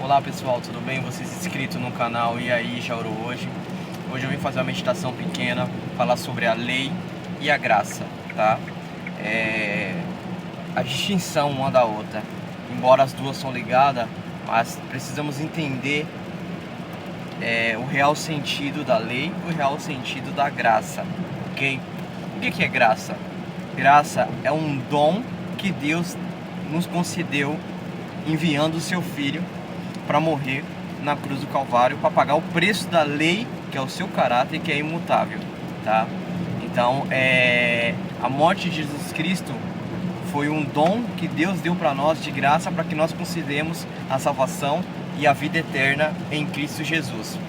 Olá pessoal, tudo bem? Vocês inscritos no canal E aí, já orou hoje? Hoje eu vim fazer uma meditação pequena, falar sobre a lei e a graça, tá? A distinção uma da outra, embora as duas são ligadas, mas precisamos entender o real sentido da lei e o real sentido da graça, ok? O que é graça? Graça é um dom que Deus nos concedeu enviando o seu Filho para morrer na cruz do Calvário, para pagar o preço da lei, que é o seu caráter, que é imutável, tá? Então, a morte de Jesus Cristo foi um dom que Deus deu para nós de graça, para que nós concedemos a salvação e a vida eterna em Cristo Jesus.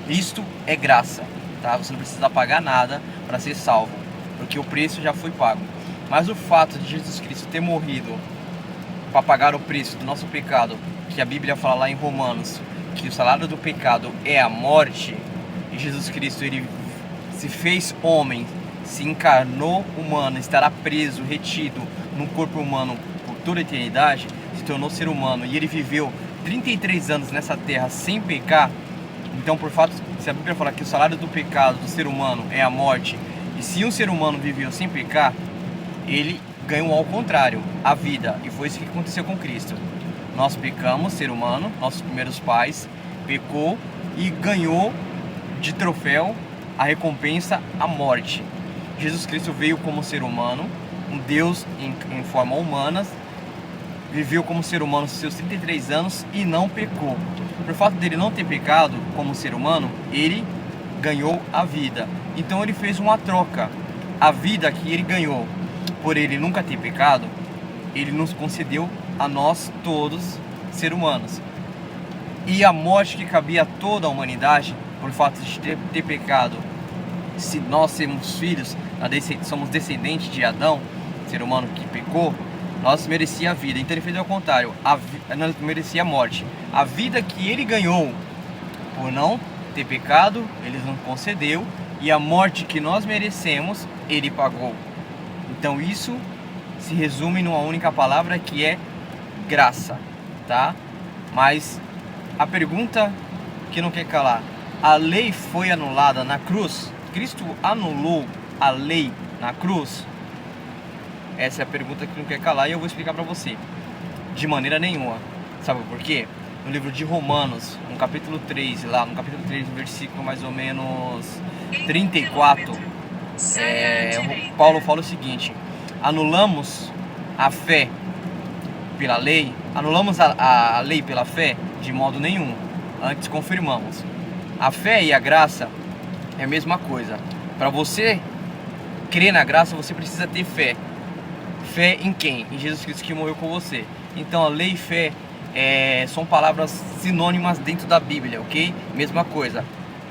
Isto é graça, tá? Você não precisa pagar nada para ser salvo, porque o preço já foi pago. Mas o fato de Jesus Cristo ter morrido para pagar o preço do nosso pecado, que a Bíblia fala lá em Romanos, que o salário do pecado é a morte, e Jesus Cristo ele se fez homem, se encarnou humano, estará preso, retido num corpo humano por toda a eternidade, se tornou ser humano, e ele viveu 33 anos nessa terra sem pecar. Então, por fato, se a Bíblia fala que o salário do pecado do ser humano é a morte, e se um ser humano viveu sem pecar, ele ganhou ao contrário, a vida, e foi isso que aconteceu com Cristo. Nós pecamos, ser humano, nossos primeiros pais pecou e ganhou de troféu a recompensa, a morte. Jesus Cristo veio como ser humano, um Deus em forma humana, viveu como ser humano seus 33 anos e não pecou. Por fato dele não ter pecado como ser humano, ele ganhou a vida. Então ele fez uma troca. A vida que ele ganhou por ele nunca ter pecado, ele nos concedeu a nós todos, seres humanos. E a morte que cabia a toda a humanidade, por fato de ter pecado, se nós sermos filhos, somos descendentes de Adão, ser humano que pecou, nós merecia a vida. Então ele fez ao contrário, nós merecia a morte. A vida que ele ganhou por não ter pecado, ele nos concedeu, e a morte que nós merecemos, ele pagou. Então isso se resume numa única palavra, que é graça, tá? Mas a pergunta que não quer calar: a lei foi anulada na cruz? Cristo anulou a lei na cruz? Essa é a pergunta que não quer calar, e eu vou explicar para você. De maneira nenhuma. Sabe por quê? No livro de Romanos, no capítulo 3, no versículo mais ou menos 34, Paulo fala o seguinte: anulamos a fé pela lei, anulamos a lei pela fé? De modo nenhum, antes confirmamos. A fé e a graça é a mesma coisa. Para você crer na graça, você precisa ter fé. Fé em quem? Em Jesus Cristo, que morreu por você. Então a lei e fé são palavras sinônimas dentro da Bíblia, ok? Mesma coisa,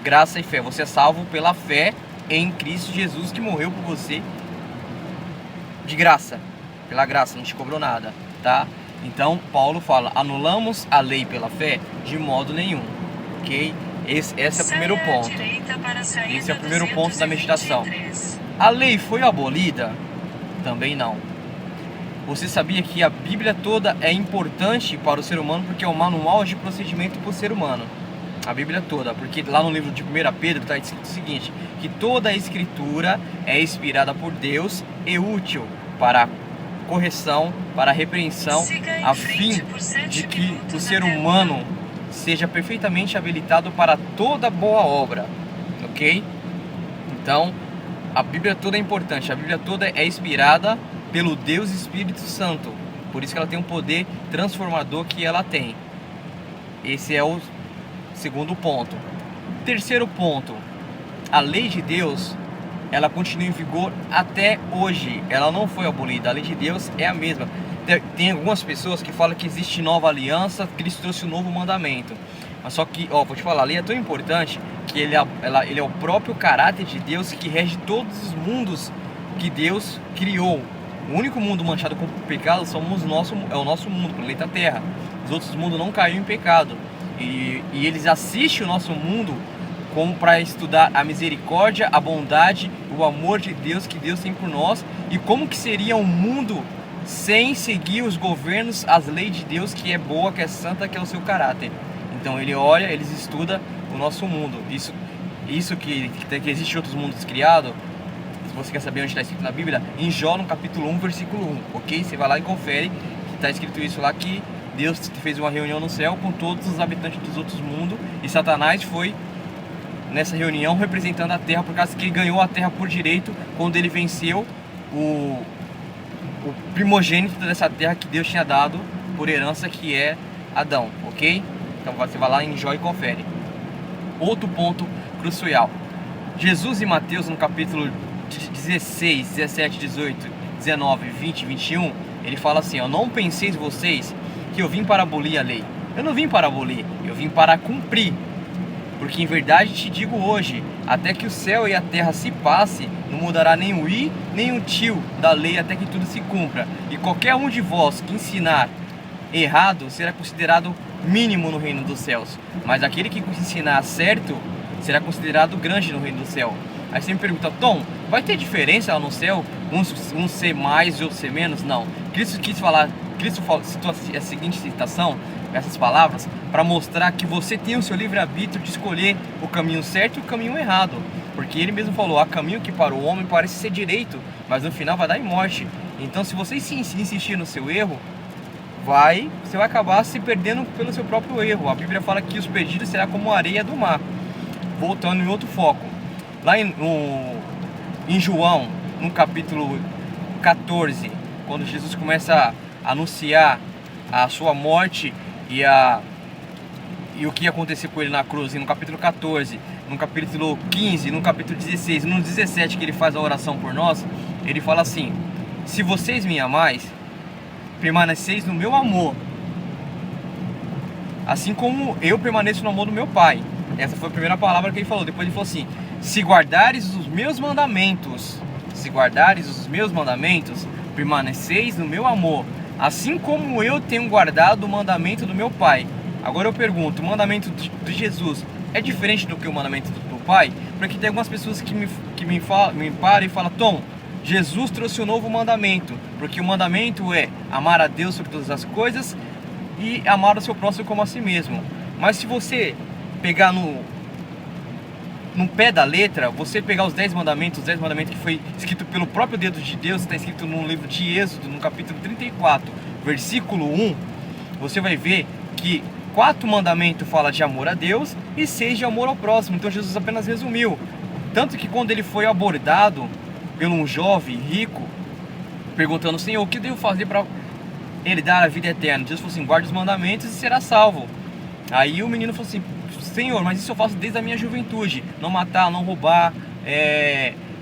graça e fé. Você é salvo pela fé em Cristo Jesus, que morreu por você de graça, pela graça, não te cobrou nada, tá? Então Paulo fala: anulamos a lei pela fé? De modo nenhum, ok? Esse é o primeiro ponto. Esse é o primeiro ponto da meditação. A lei foi abolida? Também não. Você sabia que a Bíblia toda é importante para o ser humano, porque é um manual de procedimento para o ser humano? A Bíblia toda, porque lá no livro de 1 Pedro está escrito o seguinte: que toda a escritura é inspirada por Deus e útil para a correção, para a repreensão, a fim de que o ser humano seja perfeitamente habilitado para toda boa obra, ok? Então, a Bíblia toda é importante, a Bíblia toda é inspirada pelo Deus Espírito Santo, por isso que ela tem um poder transformador que ela tem. Esse é o segundo ponto. Terceiro ponto: a lei de Deus, ela continua em vigor até hoje, ela não foi abolida, a lei de Deus é a mesma. Tem algumas pessoas que falam que existe nova aliança, Cristo trouxe um novo mandamento, mas só que, vou te falar, a lei é tão importante que ele é o próprio caráter de Deus, que rege todos os mundos que Deus criou. O único mundo manchado com pecado é o nosso mundo, o planeta Terra. Os outros mundos não caíram em pecado, e eles assistem o nosso mundo como para estudar a misericórdia, a bondade, o amor de Deus que Deus tem por nós, e como que seria um mundo sem seguir os governos, as leis de Deus, que é boa, que é santa, que é o seu caráter. Então ele olha, eles estudam o nosso mundo. Isso que existe outros mundos criados. Se você quer saber onde está escrito na Bíblia, em Jó, no capítulo 1, versículo 1, ok? Você vai lá e confere, que está escrito isso lá, que Deus fez uma reunião no céu com todos os habitantes dos outros mundos, e Satanás foi nessa reunião representando a terra, por causa que ele ganhou a terra por direito, quando ele venceu o primogênito dessa terra que Deus tinha dado por herança, que é Adão, ok? Então você vai lá em Jó e confere. Outro ponto crucial: Jesus, em Mateus, no capítulo 16, 17, 18, 19, 20 e 21, ele fala assim: não penseis vocês que eu vim para abolir a lei. Eu não vim para abolir, eu vim para cumprir. Porque em verdade te digo hoje, até que o céu e a terra se passe, não mudará nem o i, nem o tio da lei, até que tudo se cumpra. E qualquer um de vós que ensinar errado será considerado mínimo no reino dos céus, mas aquele que ensinar certo será considerado grande no reino do céu. Aí você me pergunta: Tom, vai ter diferença lá no céu? Um ser mais e outro ser menos? Não. Cristo citou a seguinte citação, essas palavras, para mostrar que você tem o seu livre-arbítrio de escolher o caminho certo e o caminho errado. Porque ele mesmo falou: há caminho que para o homem parece ser direito, mas no final vai dar em morte. Então, se você insistir no seu erro, você vai acabar se perdendo pelo seu próprio erro. A Bíblia fala que os perdidos será como a areia do mar. Voltando em outro foco, lá em João, no capítulo 14, quando Jesus começa a anunciar a sua morte e o que ia acontecer com ele na cruz, e no capítulo 14, no capítulo 15, no capítulo 16, no 17, que ele faz a oração por nós, ele fala assim: se vocês me amais, permaneceis no meu amor, assim como eu permaneço no amor do meu Pai. Essa foi a primeira palavra que ele falou. Depois ele falou assim: se guardares os meus mandamentos, permaneceis no meu amor, assim como eu tenho guardado o mandamento do meu Pai. Agora eu pergunto: o mandamento de Jesus é diferente do que o mandamento do Pai? Porque tem algumas pessoas que me param e falam: Tom, Jesus trouxe um novo mandamento, porque o mandamento é amar a Deus sobre todas as coisas e amar o seu próximo como a si mesmo. Mas se você pegar no pé da letra, você pegar os 10 mandamentos que foi escrito pelo próprio dedo de Deus, está escrito no livro de Êxodo, no capítulo 34, versículo 1, você vai ver que 4 mandamentos falam de amor a Deus e 6 de amor ao próximo. Então Jesus apenas resumiu. Tanto que quando ele foi abordado por um jovem rico, perguntando: Senhor, o que devo fazer para ele dar a vida eterna? Jesus falou assim: guarde os mandamentos e será salvo. Aí o menino falou assim: Senhor, mas isso eu faço desde a minha juventude: não matar, não roubar,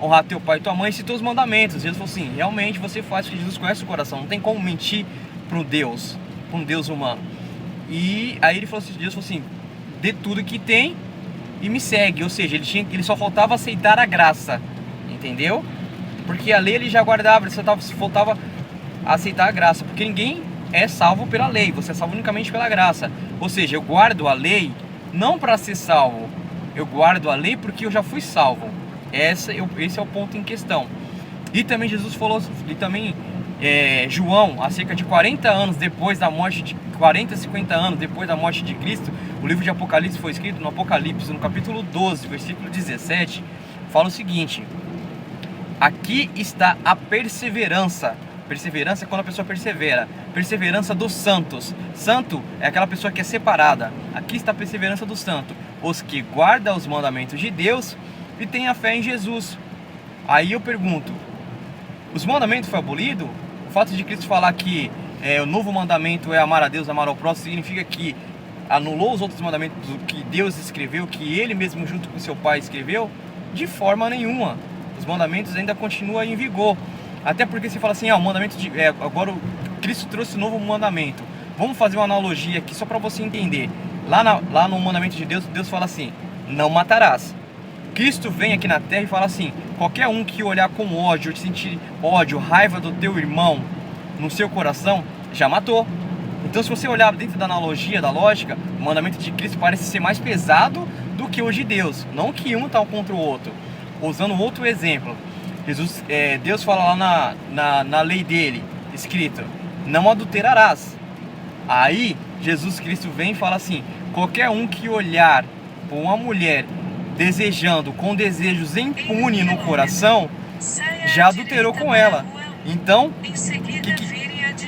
honrar teu pai e tua mãe. E citou os mandamentos. Jesus falou assim: realmente você faz, porque Jesus conhece o coração, não tem como mentir para um Deus humano. E aí Jesus falou assim: dê tudo que tem e me segue. Ou seja, ele só faltava aceitar a graça, entendeu? Porque a lei ele já guardava, ele só faltava aceitar a graça, porque ninguém é salvo pela lei, você é salvo unicamente pela graça. Ou seja, eu guardo a lei não para ser salvo, eu guardo a lei porque eu já fui salvo. Esse é o ponto em questão. E também Jesus falou, e também João, há cerca de 40 anos depois da morte, 50 anos depois da morte de Cristo, o livro de Apocalipse foi escrito. No Apocalipse, no capítulo 12, versículo 17, fala o seguinte: aqui está a perseverança. Perseverança é quando a pessoa persevera. Perseverança dos santos. Santo é aquela pessoa que é separada. Aqui está a perseverança dos santos: os que guardam os mandamentos de Deus e têm a fé em Jesus. Aí eu pergunto: os mandamentos foram abolidos? O fato de Cristo falar que o novo mandamento é amar a Deus, amar ao próximo, significa que anulou os outros mandamentos que Deus escreveu, que Ele mesmo junto com seu Pai escreveu? De forma nenhuma. Os mandamentos ainda continuam em vigor. Até porque se fala assim: o mandamento agora Cristo trouxe um novo mandamento. Vamos fazer uma analogia aqui só para você entender. Lá no mandamento de Deus, Deus fala assim: não matarás. Cristo vem aqui na terra e fala assim: qualquer um que olhar com ódio, sentir ódio, raiva do teu irmão no seu coração, já matou. Então, se você olhar dentro da analogia, da lógica, o mandamento de Cristo parece ser mais pesado do que o de Deus. Não que um está contra o outro. Usando outro exemplo, Deus fala lá na lei dele, escrito: não adulterarás. Aí Jesus Cristo vem e fala assim: qualquer um que olhar por uma mulher desejando, com desejos impune no coração, já adulterou com ela. Então,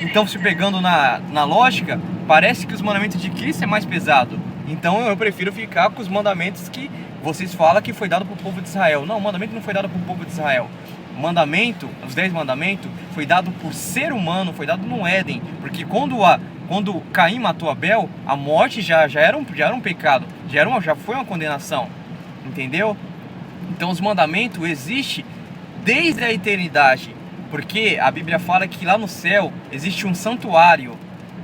então se pegando na lógica, parece que os mandamentos de Cristo é mais pesado. Então eu prefiro ficar com os mandamentos que vocês falam que foi dado para o povo de Israel. Não, o mandamento não foi dado para o povo de Israel. O mandamento, os 10 mandamentos, foi dado por ser humano, foi dado no Éden. Porque quando Caim matou Abel, a morte já era um pecado, já foi uma condenação. Entendeu? Então os mandamentos existem desde a eternidade. Porque a Bíblia fala que lá no céu existe um santuário,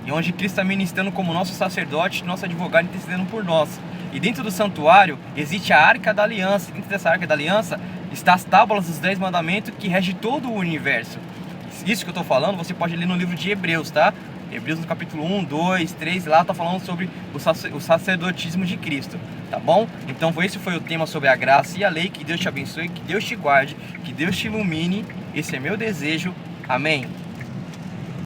e onde Cristo está ministrando como nosso sacerdote, nosso advogado, intercedendo por nós. E dentro do santuário existe a Arca da Aliança. Dentro dessa Arca da Aliança está as tábuas dos 10 mandamentos que rege todo o universo. Isso que eu estou falando você pode ler no livro de Hebreus, tá? Hebreus no capítulo 1, 2, 3, lá está falando sobre o sacerdotismo de Cristo, tá bom? Então esse foi o tema sobre a graça e a lei. Que Deus te abençoe, que Deus te guarde, que Deus te ilumine. Esse é meu desejo. Amém.